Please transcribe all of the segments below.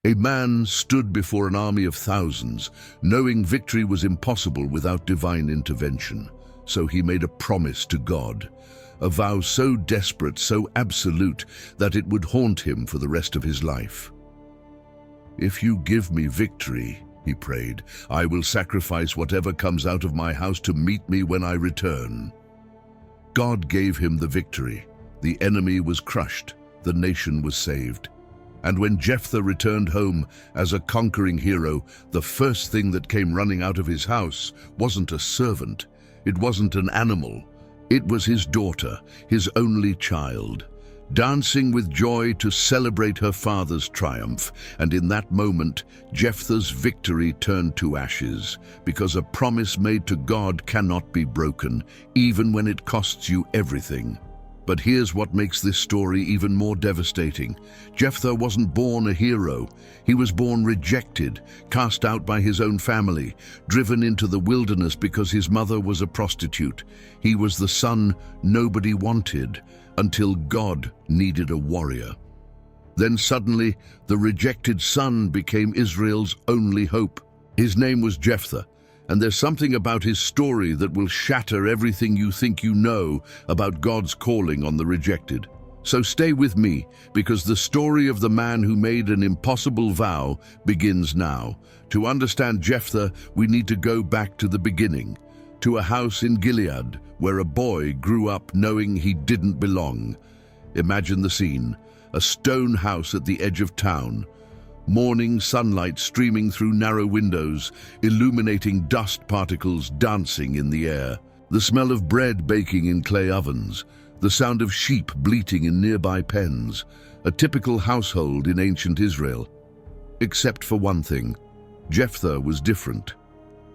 A man stood before an army of thousands, knowing victory was impossible without divine intervention. So he made a promise to God, a vow so desperate, so absolute, that it would haunt him for the rest of his life. "If you give me victory," he prayed, "I will sacrifice whatever comes out of my house to meet me when I return." God gave him the victory. The enemy was crushed. The nation was saved. And when Jephthah returned home as a conquering hero, the first thing that came running out of his house wasn't a servant. It wasn't an animal. It was his daughter, his only child, dancing with joy to celebrate her father's triumph. And in that moment, Jephthah's victory turned to ashes, because a promise made to God cannot be broken, even when it costs you everything. But here's what makes this story even more devastating. Jephthah wasn't born a hero. He was born rejected, cast out by his own family, driven into the wilderness because his mother was a prostitute. He was the son nobody wanted, until God needed a warrior. Then suddenly, the rejected son became Israel's only hope. His name was Jephthah. And there's something about his story that will shatter everything you think you know about God's calling on the rejected. So stay with me, because the story of the man who made an impossible vow begins now. To understand Jephthah, we need to go back to the beginning, to a house in Gilead, where a boy grew up knowing he didn't belong. Imagine the scene: a stone house at the edge of town, morning sunlight streaming through narrow windows, illuminating dust particles dancing in the air, the smell of bread baking in clay ovens, the sound of sheep bleating in nearby pens, a typical household in ancient Israel. Except for one thing, Jephthah was different.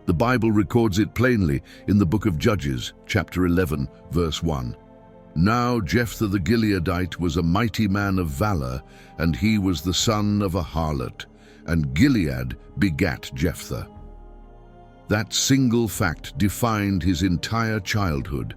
The Bible records it plainly in the book of Judges, chapter 11, verse 1. "Now Jephthah the Gileadite was a mighty man of valor, and he was the son of a harlot, and Gilead begat Jephthah." That single fact defined his entire childhood.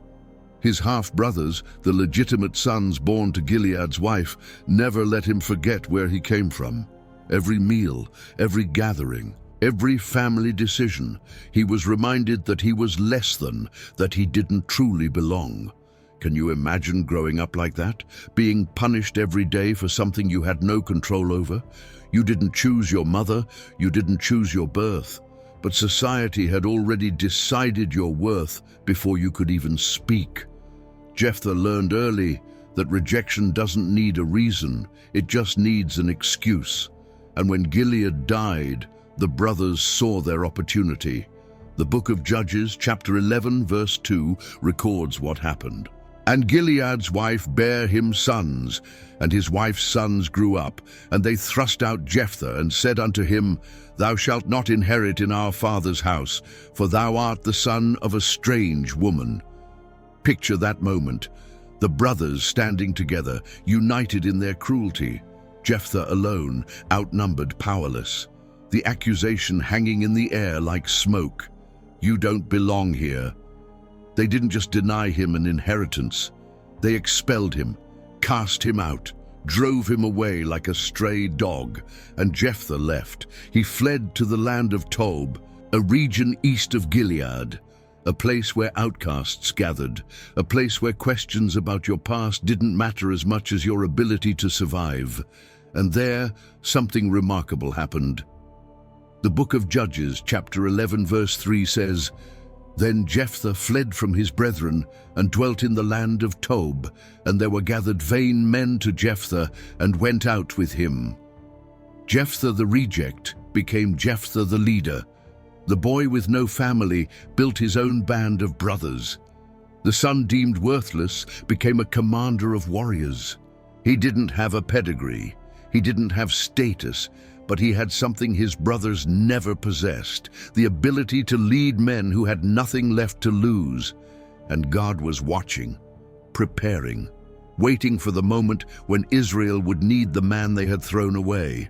His half-brothers, the legitimate sons born to Gilead's wife, never let him forget where he came from. Every meal, every gathering, every family decision, he was reminded that he was less than, that he didn't truly belong. Can you imagine growing up like that? Being punished every day for something you had no control over? You didn't choose your mother, you didn't choose your birth, but society had already decided your worth before you could even speak. Jephthah learned early that rejection doesn't need a reason, it just needs an excuse. And when Gilead died, the brothers saw their opportunity. The book of Judges, chapter 11, verse 2, records what happened. "And Gilead's wife bare him sons, and his wife's sons grew up, and they thrust out Jephthah, and said unto him, Thou shalt not inherit in our father's house, for thou art the son of a strange woman." Picture that moment, the brothers standing together, united in their cruelty. Jephthah alone, outnumbered, powerless. The accusation hanging in the air like smoke. "You don't belong here." They didn't just deny him an inheritance. They expelled him, cast him out, drove him away like a stray dog, and Jephthah left. He fled to the land of Tob, a region east of Gilead, a place where outcasts gathered, a place where questions about your past didn't matter as much as your ability to survive. And there, something remarkable happened. The book of Judges, chapter 11, verse 3 says, "Then Jephthah fled from his brethren, and dwelt in the land of Tob, and there were gathered vain men to Jephthah, and went out with him." Jephthah the reject became Jephthah the leader. The boy with no family built his own band of brothers. The son deemed worthless became a commander of warriors. He didn't have a pedigree, he didn't have status, but he had something his brothers never possessed, the ability to lead men who had nothing left to lose. And God was watching, preparing, waiting for the moment when Israel would need the man they had thrown away.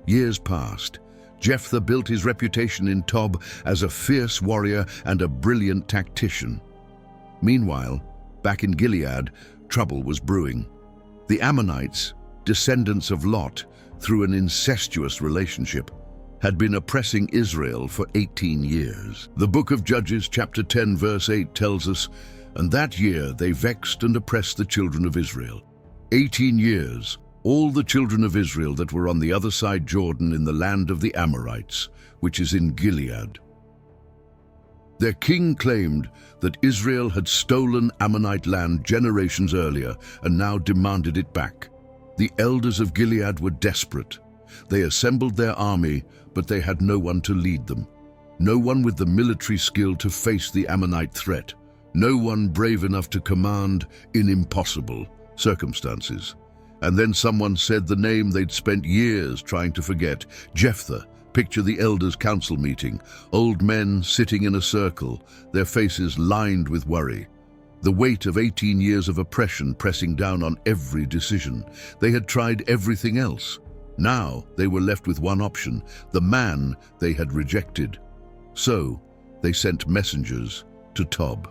Years passed. Jephthah built his reputation in Tob as a fierce warrior and a brilliant tactician. Meanwhile, back in Gilead, trouble was brewing. The Ammonites, descendants of Lot, through an incestuous relationship, had been oppressing Israel for 18 years. The book of Judges, chapter 10, verse 8 tells us, "And that year they vexed and oppressed the children of Israel." 18 years, all the children of Israel that were on the other side Jordan in the land of the Amorites, which is in Gilead. Their king claimed that Israel had stolen Ammonite land generations earlier and now demanded it back. The elders of Gilead were desperate. They assembled their army, but they had no one to lead them. No one with the military skill to face the Ammonite threat. No one brave enough to command in impossible circumstances. And then someone said the name they'd spent years trying to forget, Jephthah. Picture the elders' council meeting, old men sitting in a circle, their faces lined with worry. The weight of 18 years of oppression pressing down on every decision. They had tried everything else. Now they were left with one option, the man they had rejected. So they sent messengers to Tob.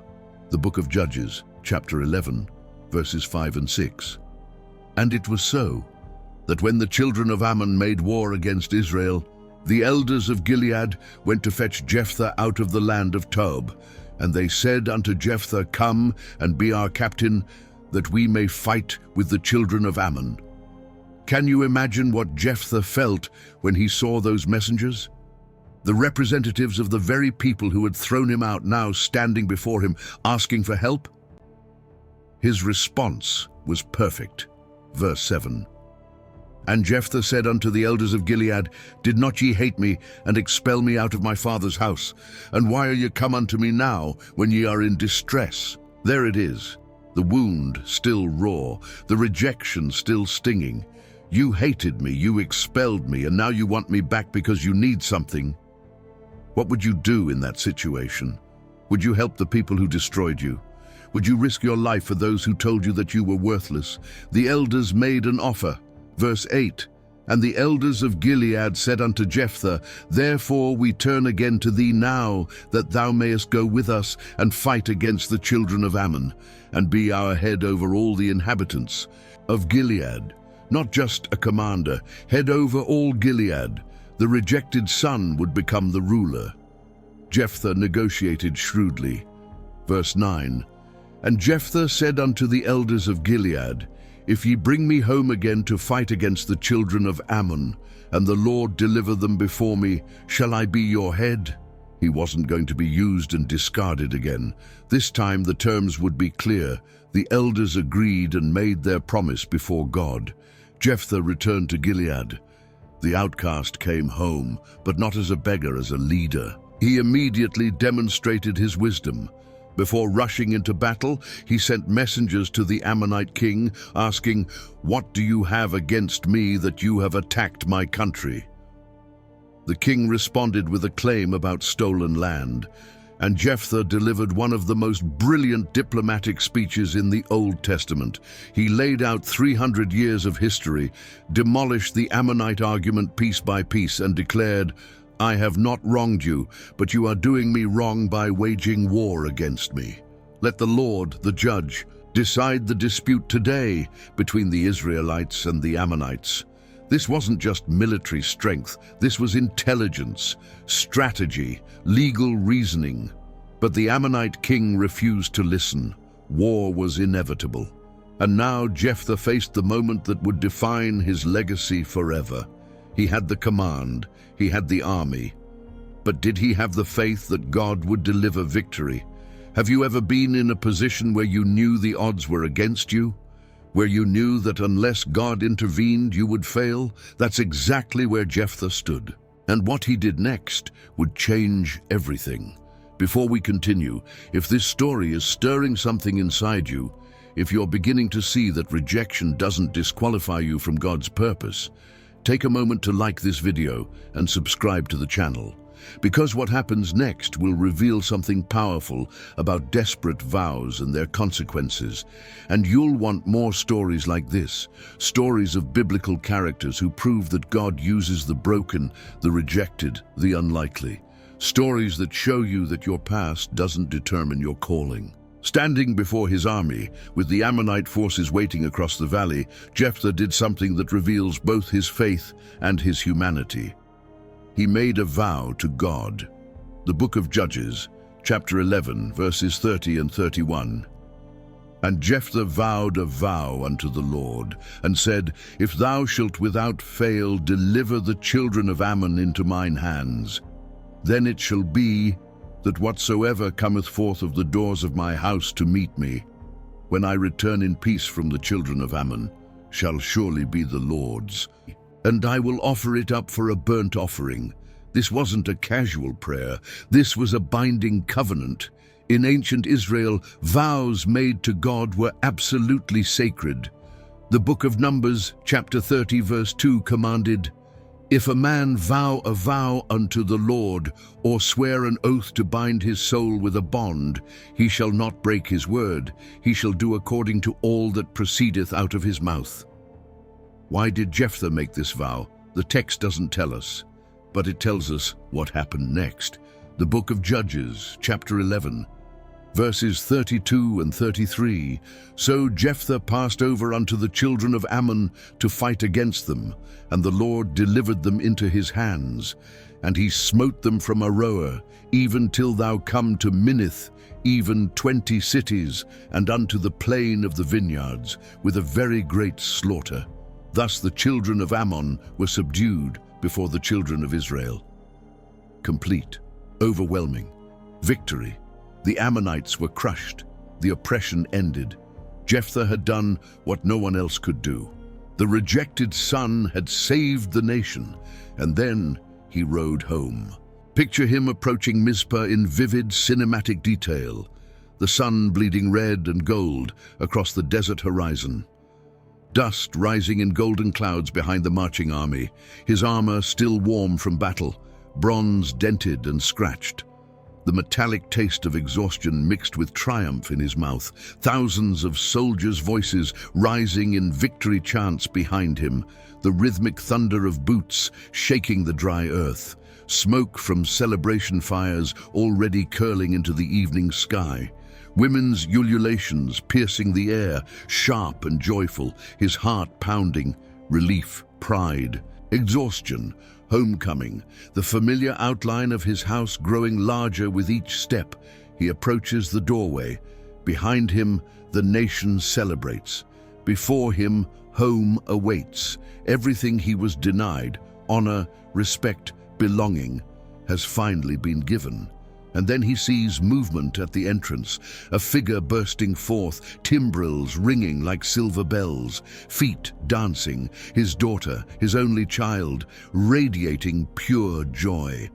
The book of Judges, chapter 11, verses 5 and 6. And it was so that when the children of Ammon made war against Israel, the elders of Gilead went to fetch Jephthah out of the land of Tob. And they said unto Jephthah, "Come and be our captain, that we may fight with the children of Ammon." Can you imagine what Jephthah felt when he saw those messengers? The representatives of the very people who had thrown him out now standing before him, asking for help? His response was perfect. Verse 7. And Jephthah said unto the elders of Gilead, "Did not ye hate me, and expel me out of my father's house? And why are ye come unto me now, when ye are in distress?" There it is, the wound still raw, the rejection still stinging. You hated me, you expelled me, and now you want me back because you need something. What would you do in that situation? Would you help the people who destroyed you? Would you risk your life for those who told you that you were worthless? The elders made an offer. Verse 8, And the elders of Gilead said unto Jephthah, Therefore we turn again to thee now, that thou mayest go with us and fight against the children of Ammon, and be our head over all the inhabitants of Gilead. Not just a commander, head over all Gilead. The rejected son would become the ruler. Jephthah negotiated shrewdly. Verse 9, And Jephthah said unto the elders of Gilead, If ye bring me home again to fight against the children of Ammon, and the Lord deliver them before me, shall I be your head? He wasn't going to be used and discarded again. This time the terms would be clear. The elders agreed and made their promise before God. Jephthah returned to Gilead. The outcast came home, but not as a beggar, as a leader. He immediately demonstrated his wisdom. Before rushing into battle, he sent messengers to the Ammonite king, asking, What do you have against me that you have attacked my country? The king responded with a claim about stolen land, and Jephthah delivered one of the most brilliant diplomatic speeches in the Old Testament. He laid out 300 years of history, demolished the Ammonite argument piece by piece, and declared, I have not wronged you, but you are doing me wrong by waging war against me. Let the Lord, the judge, decide the dispute today between the Israelites and the Ammonites. This wasn't just military strength, this was intelligence, strategy, legal reasoning. But the Ammonite king refused to listen. War was inevitable. And now Jephthah faced the moment that would define his legacy forever. He had the command, he had the army. But did he have the faith that God would deliver victory? Have you ever been in a position where you knew the odds were against you? Where you knew that unless God intervened, you would fail? That's exactly where Jephthah stood. And what he did next would change everything. Before we continue, if this story is stirring something inside you, if you're beginning to see that rejection doesn't disqualify you from God's purpose, take a moment to like this video and subscribe to the channel, because what happens next will reveal something powerful about desperate vows and their consequences. And you'll want more stories like this, stories of biblical characters who prove that God uses the broken, the rejected, the unlikely. Stories that show you that your past doesn't determine your calling. Standing before his army, with the Ammonite forces waiting across the valley, Jephthah did something that reveals both his faith and his humanity. He made a vow to God. The book of Judges, chapter 11, verses 30 and 31. And Jephthah vowed a vow unto the Lord, and said, If thou shalt without fail deliver the children of Ammon into mine hands, then it shall be that whatsoever cometh forth of the doors of my house to meet me, when I return in peace from the children of Ammon, shall surely be the Lord's. And I will offer it up for a burnt offering. This wasn't a casual prayer. This was a binding covenant. In ancient Israel, vows made to God were absolutely sacred. The book of Numbers, chapter 30, verse 2 commanded, If a man vow a vow unto the Lord, or swear an oath to bind his soul with a bond, he shall not break his word. He shall do according to all that proceedeth out of his mouth. Why did Jephthah make this vow? The text doesn't tell us, but it tells us what happened next. The book of Judges, chapter 11, verses 32 and 33. So Jephthah passed over unto the children of Ammon to fight against them, and the Lord delivered them into his hands. And he smote them from Aroer, even till thou come to Minnith, even 20 cities, and unto the plain of the vineyards, with a very great slaughter. Thus the children of Ammon were subdued before the children of Israel. Complete, overwhelming victory. The Ammonites were crushed. The oppression ended. Jephthah had done what no one else could do. The rejected son had saved the nation, and then he rode home. Picture him approaching Mizpah in vivid cinematic detail, the sun bleeding red and gold across the desert horizon. Dust rising in golden clouds behind the marching army, his armor still warm from battle, bronze dented and scratched. The metallic taste of exhaustion mixed with triumph in his mouth, thousands of soldiers' voices rising in victory chants behind him, the rhythmic thunder of boots shaking the dry earth, smoke from celebration fires already curling into the evening sky, women's ululations piercing the air, sharp and joyful, his heart pounding, relief, pride, exhaustion, homecoming, the familiar outline of his house growing larger with each step. He approaches the doorway. Behind him, the nation celebrates. Before him, home awaits. Everything he was denied, honor, respect, belonging, has finally been given. And then he sees movement at the entrance, a figure bursting forth, timbrels ringing like silver bells, feet dancing, his daughter, his only child, radiating pure joy.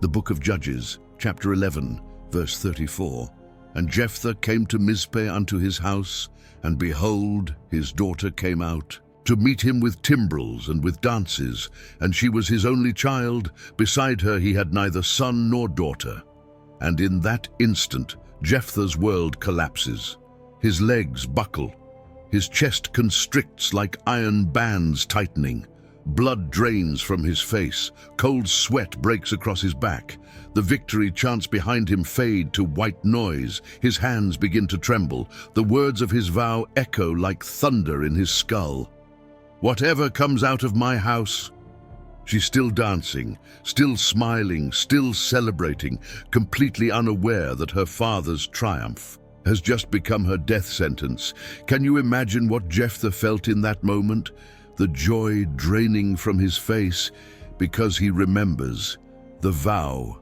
The book of Judges, chapter 11, verse 34. And Jephthah came to Mizpah unto his house, and behold, his daughter came out to meet him with timbrels and with dances, and she was his only child. Beside her he had neither son nor daughter. And in that instant, Jephthah's world collapses. His legs buckle. His chest constricts like iron bands tightening. Blood drains from his face. Cold sweat breaks across his back. The victory chants behind him fade to white noise. His hands begin to tremble. The words of his vow echo like thunder in his skull. Whatever comes out of my house. She's still dancing, still smiling, still celebrating, completely unaware that her father's triumph has just become her death sentence. Can you imagine what Jephthah felt in that moment? The joy draining from his face because he remembers the vow.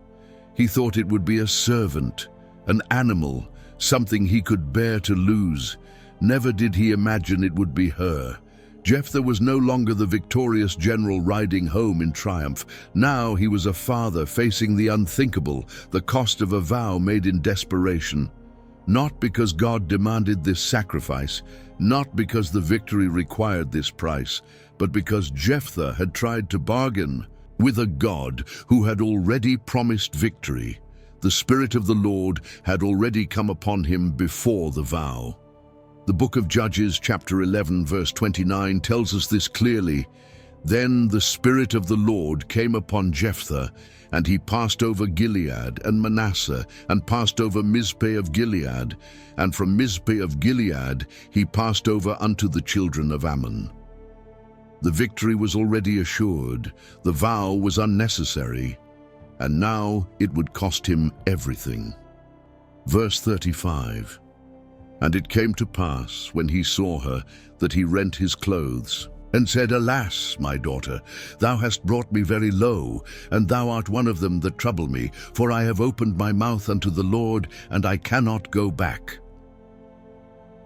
He thought it would be a servant, an animal, something he could bear to lose. Never did he imagine it would be her. Jephthah was no longer the victorious general riding home in triumph. Now he was a father facing the unthinkable, the cost of a vow made in desperation. Not because God demanded this sacrifice, not because the victory required this price, but because Jephthah had tried to bargain with a God who had already promised victory. The Spirit of the Lord had already come upon him before the vow. The book of Judges, chapter 11, verse 29, tells us this clearly. Then the Spirit of the Lord came upon Jephthah, and he passed over Gilead and Manasseh, and passed over Mizpeh of Gilead, and from Mizpeh of Gilead he passed over unto the children of Ammon. The victory was already assured, the vow was unnecessary, and now it would cost him everything. Verse 35. And it came to pass, when he saw her, that he rent his clothes, and said, Alas, my daughter, thou hast brought me very low, and thou art one of them that trouble me, for I have opened my mouth unto the Lord, and I cannot go back.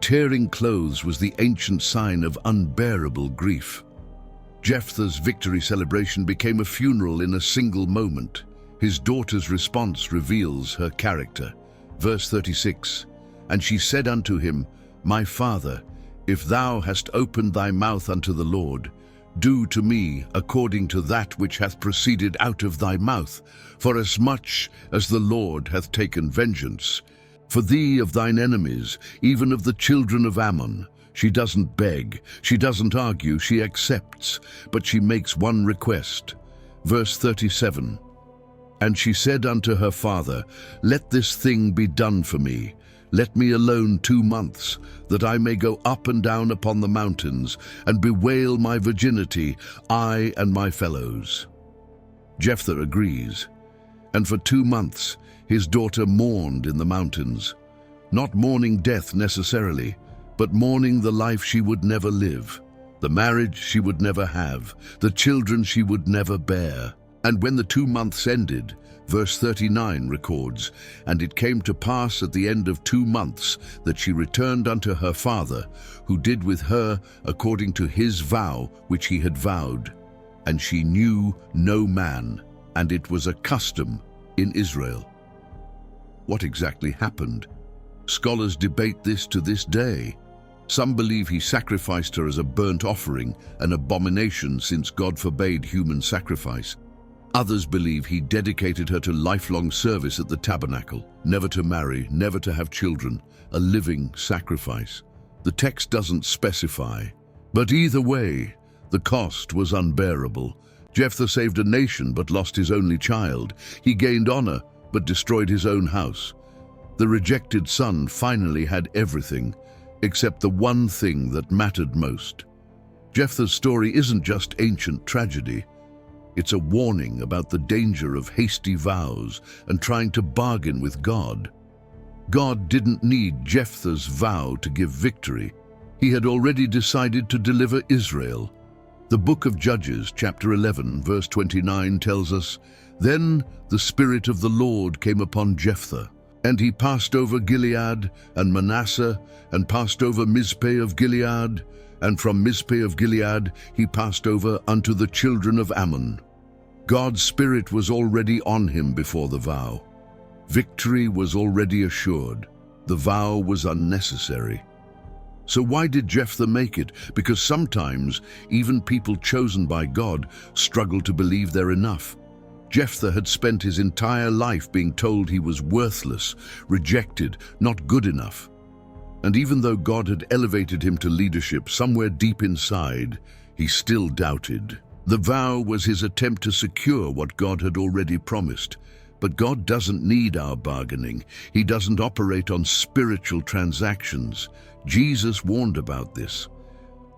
Tearing clothes was the ancient sign of unbearable grief. Jephthah's victory celebration became a funeral in a single moment. His daughter's response reveals her character. Verse 36, And she said unto him, My father, if thou hast opened thy mouth unto the Lord, do to me according to that which hath proceeded out of thy mouth, forasmuch as the Lord hath taken vengeance. For thee of thine enemies, even of the children of Ammon. She doesn't beg, she doesn't argue, she accepts, but she makes one request. Verse 37, And she said unto her father, Let this thing be done for me. Let me alone 2 months, that I may go up and down upon the mountains, and bewail my virginity, I and my fellows. Jephthah agrees, and for 2 months his daughter mourned in the mountains, not mourning death necessarily, but mourning the life she would never live, the marriage she would never have, the children she would never bear. And when the 2 months ended, verse 39 records, And it came to pass at the end of 2 months that she returned unto her father, who did with her according to his vow which he had vowed. And she knew no man, and it was a custom in Israel. What exactly happened? Scholars debate this to this day. Some believe he sacrificed her as a burnt offering, an abomination since God forbade human sacrifice. Others believe he dedicated her to lifelong service at the tabernacle, never to marry, never to have children, a living sacrifice. The text doesn't specify, but either way, the cost was unbearable. Jephthah saved a nation but lost his only child. He gained honor but destroyed his own house. The rejected son finally had everything, except the one thing that mattered most. Jephthah's story isn't just ancient tragedy. It's a warning about the danger of hasty vows and trying to bargain with God. God didn't need Jephthah's vow to give victory. He had already decided to deliver Israel. The book of Judges, chapter 11, verse 29 tells us, Then the Spirit of the Lord came upon Jephthah, and he passed over Gilead and Manasseh, and passed over Mizpeh of Gilead, and from Mizpeh of Gilead he passed over unto the children of Ammon. God's Spirit was already on him before the vow. Victory was already assured. The vow was unnecessary. So why did Jephthah make it? Because sometimes even people chosen by God struggle to believe they're enough. Jephthah had spent his entire life being told he was worthless, rejected, not good enough. And even though God had elevated him to leadership, somewhere deep inside, he still doubted. The vow was his attempt to secure what God had already promised. But God doesn't need our bargaining. He doesn't operate on spiritual transactions. Jesus warned about this.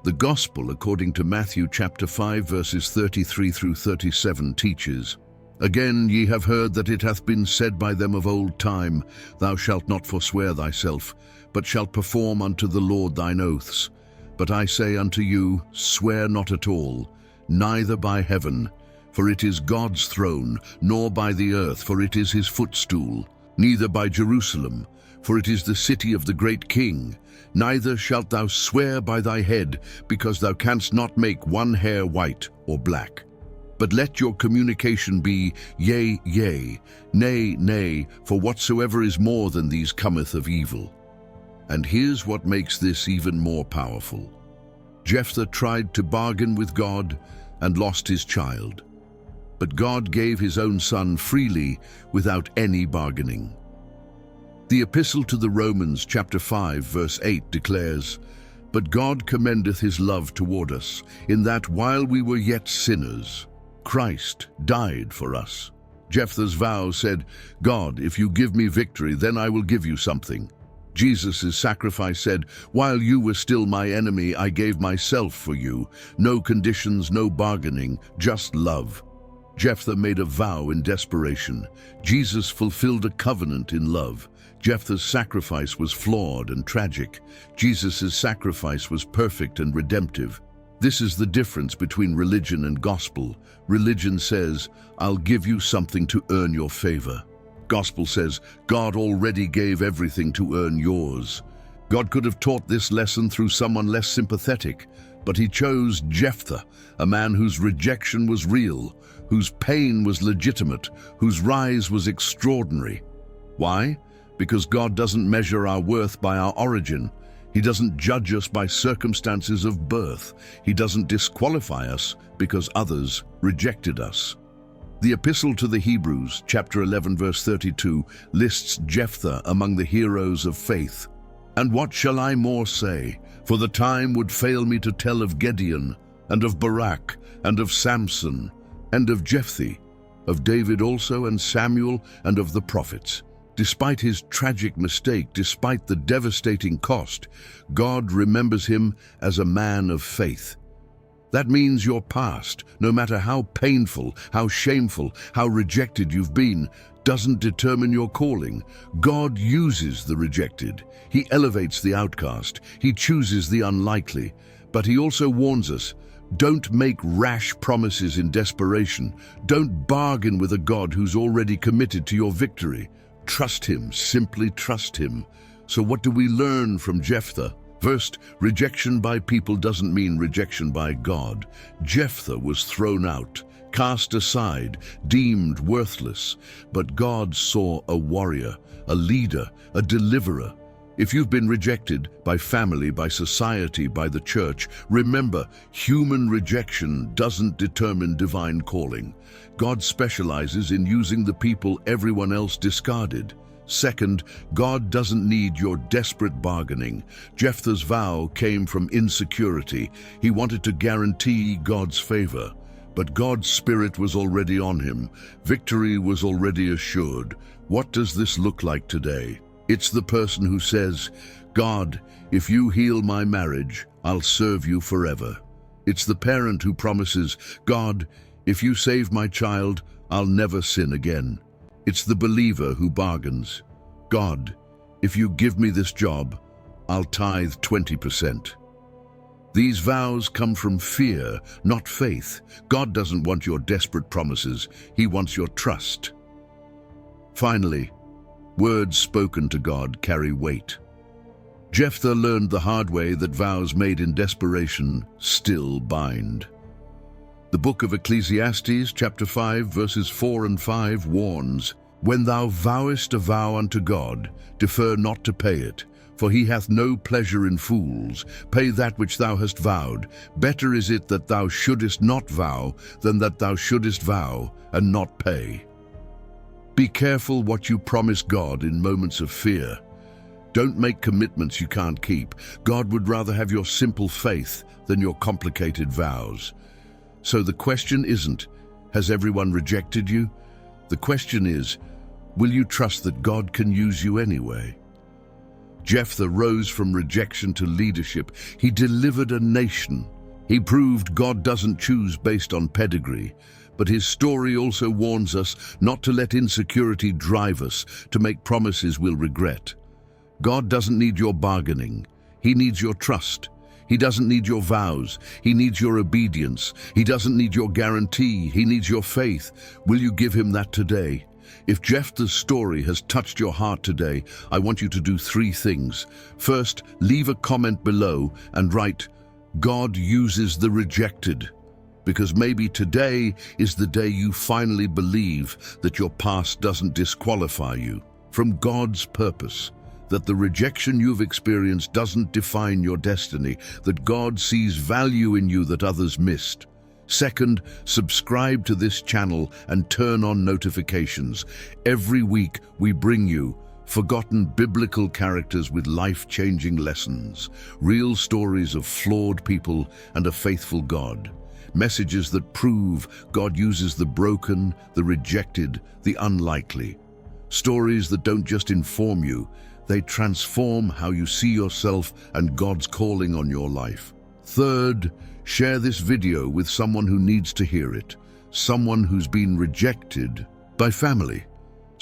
The Gospel, according to Matthew chapter 5, verses 33 through 37, teaches, Again ye have heard that it hath been said by them of old time, Thou shalt not forswear thyself, but shalt perform unto the Lord thine oaths. But I say unto you, swear not at all, neither by heaven, for it is God's throne, nor by the earth, for it is his footstool, neither by Jerusalem, for it is the city of the great King. Neither shalt thou swear by thy head, because thou canst not make one hair white or black. But let your communication be, Yea, yea, nay, nay, for whatsoever is more than these cometh of evil. And here's what makes this even more powerful. Jephthah tried to bargain with God and lost his child. But God gave his own son freely without any bargaining. The Epistle to the Romans chapter 5 verse 8 declares, But God commendeth his love toward us, in that while we were yet sinners, Christ died for us. Jephthah's vow said, God, if you give me victory, then I will give you something. Jesus' sacrifice said, while you were still my enemy, I gave myself for you. No conditions, no bargaining, just love. Jephthah made a vow in desperation. Jesus fulfilled a covenant in love. Jephthah's sacrifice was flawed and tragic. Jesus' sacrifice was perfect and redemptive. This is the difference between religion and gospel. Religion says, I'll give you something to earn your favor. Gospel says, God already gave everything to earn yours. God could have taught this lesson through someone less sympathetic, but he chose Jephthah, a man whose rejection was real, whose pain was legitimate, whose rise was extraordinary. Why? Because God doesn't measure our worth by our origin. He doesn't judge us by circumstances of birth. He doesn't disqualify us because others rejected us. The Epistle to the Hebrews, chapter 11, verse 32, lists Jephthah among the heroes of faith. And what shall I more say? For the time would fail me to tell of Gideon, and of Barak, and of Samson, and of Jephthah, of David also, and Samuel, and of the prophets. Despite his tragic mistake, despite the devastating cost, God remembers him as a man of faith. That means your past, no matter how painful, how shameful, how rejected you've been, doesn't determine your calling. God uses the rejected. He elevates the outcast. He chooses the unlikely. But he also warns us, don't make rash promises in desperation. Don't bargain with a God who's already committed to your victory. Trust him, simply trust him. So what do we learn from Jephthah? First, rejection by people doesn't mean rejection by God. Jephthah was thrown out, cast aside, deemed worthless. But God saw a warrior, a leader, a deliverer. If you've been rejected by family, by society, by the church, remember, human rejection doesn't determine divine calling. God specializes in using the people everyone else discarded. Second, God doesn't need your desperate bargaining. Jephthah's vow came from insecurity. He wanted to guarantee God's favor. But God's Spirit was already on him. Victory was already assured. What does this look like today? It's the person who says, God, if you heal my marriage, I'll serve you forever. It's the parent who promises, God, if you save my child, I'll never sin again. It's the believer who bargains. God, if you give me this job, I'll tithe 20%. These vows come from fear, not faith. God doesn't want your desperate promises. He wants your trust. Finally, words spoken to God carry weight. Jephthah learned the hard way that vows made in desperation still bind. The book of Ecclesiastes, chapter 5, verses 4 and 5 warns, when thou vowest a vow unto God, defer not to pay it, for he hath no pleasure in fools. Pay that which thou hast vowed. Better is it that thou shouldest not vow than that thou shouldest vow and not pay. Be careful what you promise God in moments of fear. Don't make commitments you can't keep. God would rather have your simple faith than your complicated vows. So the question isn't, has everyone rejected you? The question is, will you trust that God can use you anyway? Jephthah rose from rejection to leadership. He delivered a nation. He proved God doesn't choose based on pedigree. But his story also warns us not to let insecurity drive us to make promises we'll regret. God doesn't need your bargaining. He needs your trust. He doesn't need your vows. He needs your obedience. He doesn't need your guarantee. He needs your faith. Will you give him that today? If Jephthah's story has touched your heart today, I want you to do 3 things. First, leave a comment below and write, God uses the rejected. Because maybe today is the day you finally believe that your past doesn't disqualify you from God's purpose, that the rejection you've experienced doesn't define your destiny, that God sees value in you that others missed. Second, subscribe to this channel and turn on notifications. Every week we bring you Forgotten biblical characters with life-changing lessons, real stories of flawed people and a faithful God. Messages that prove God uses the broken, the rejected, the unlikely. Stories that don't just inform you, they transform how you see yourself and God's calling on your life. Third, share this video with someone who needs to hear it. Someone who's been rejected by family.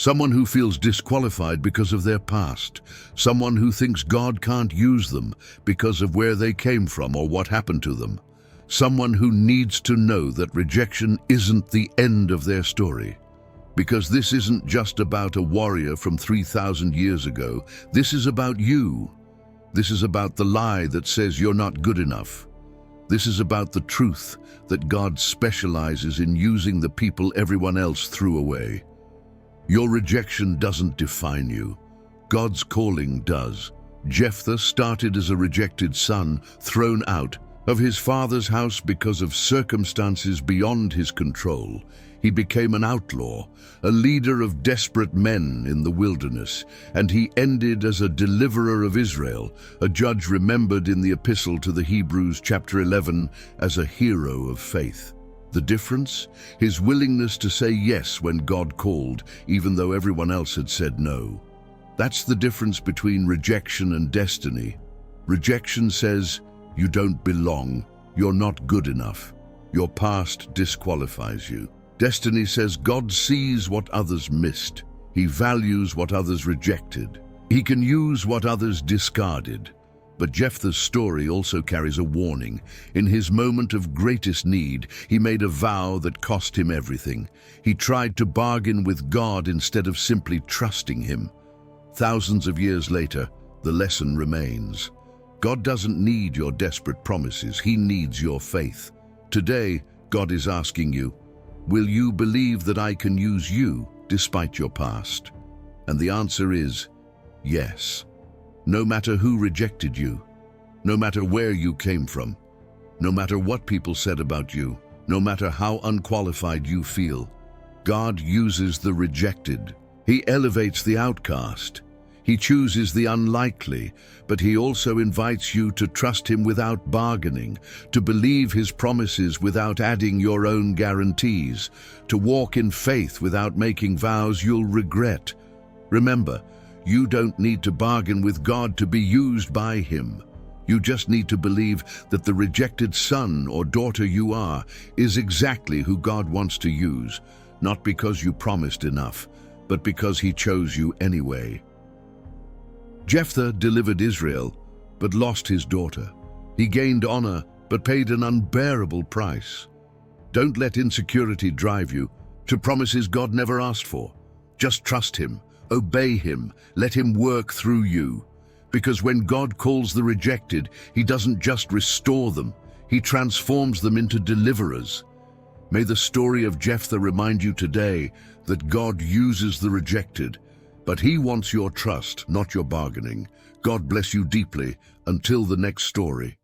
Someone who feels disqualified because of their past. Someone who thinks God can't use them because of where they came from or what happened to them. Someone who needs to know that rejection isn't the end of their story. Because this isn't just about a warrior from 3,000 years ago. This is about you. This is about the lie that says you're not good enough. This is about the truth that God specializes in using the people everyone else threw away. Your rejection doesn't define you. God's calling does. Jephthah started as a rejected son, thrown out of his father's house because of circumstances beyond his control. He became an outlaw, a leader of desperate men in the wilderness, and he ended as a deliverer of Israel, a judge remembered in the Epistle to the Hebrews chapter 11 as a hero of faith. The difference? His willingness to say yes when God called, even though everyone else had said no. That's the difference between rejection and destiny. Rejection says, you don't belong, you're not good enough. Your past disqualifies you. Destiny says God sees what others missed. He values what others rejected. He can use what others discarded. But Jephthah's story also carries a warning. In his moment of greatest need, he made a vow that cost him everything. He tried to bargain with God instead of simply trusting him. Thousands of years later, the lesson remains. God doesn't need your desperate promises. He needs your faith. Today, God is asking you, will you believe that I can use you despite your past? And the answer is yes. No matter who rejected you, no matter where you came from, no matter what people said about you, no matter how unqualified you feel, God uses the rejected. He elevates the outcast. He chooses the unlikely, but he also invites you to trust him without bargaining, to believe his promises without adding your own guarantees, to walk in faith without making vows you'll regret. Remember, you don't need to bargain with God to be used by him. You just need to believe that the rejected son or daughter you are is exactly who God wants to use, not because you promised enough, but because he chose you anyway. Jephthah delivered Israel, but lost his daughter. He gained honor, but paid an unbearable price. Don't let insecurity drive you to promises God never asked for. Just trust him, obey him, let him work through you. Because when God calls the rejected, he doesn't just restore them, he transforms them into deliverers. May the story of Jephthah remind you today that God uses the rejected, but he wants your trust, not your bargaining. God bless you deeply. Until the next story.